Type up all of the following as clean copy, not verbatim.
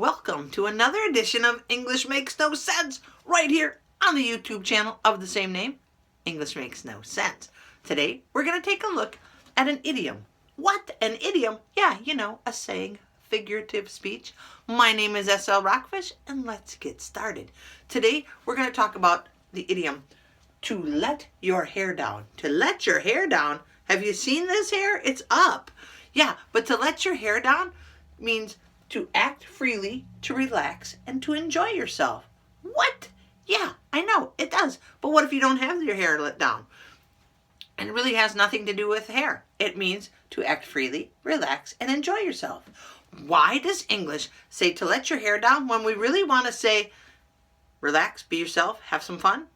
Welcome to another edition of English Makes No Sense right here on the YouTube channel of the same name, English Makes No Sense. Today, we're going to take a look at an idiom. What? An idiom? Yeah, a saying, figurative speech. My name is SL Rockfish, and let's get started. Today, we're going to talk about the idiom, to let your hair down. To let your hair down. Have you seen this hair? It's up. Yeah, but to let your hair down means to act freely, to relax, and to enjoy yourself. What? Yeah, I know, it does. But what if you don't have your hair let down? And it really has nothing to do with hair. It means to act freely, relax, and enjoy yourself. Why does English say to let your hair down when we really want to say relax, be yourself, have some fun?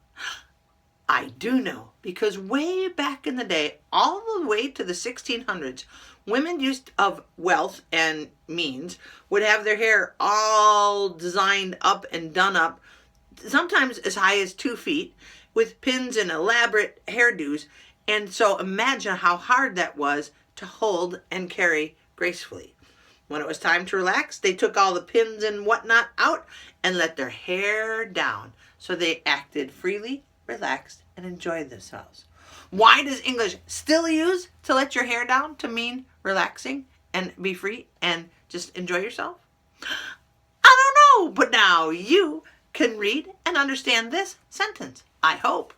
I do know, because way back in the day, all the way to the 1600s, women of wealth and means would have their hair all designed up and done up, sometimes as high as 2 feet, with pins and elaborate hairdos. And so imagine how hard that was to hold and carry gracefully. When it was time to relax, they took all the pins and whatnot out and let their hair down. So they acted freely, relaxed, and enjoyed themselves. Why does English still use to let your hair down to mean relaxing and be free and just enjoy yourself? I don't know, but now you can read and understand this sentence, I hope.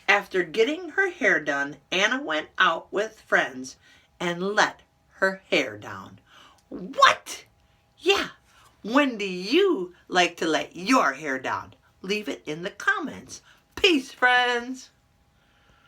After getting her hair done, Anna went out with friends and let her hair down. What? Yeah. When do you like to let your hair down? Leave it in the comments. Peace, friends.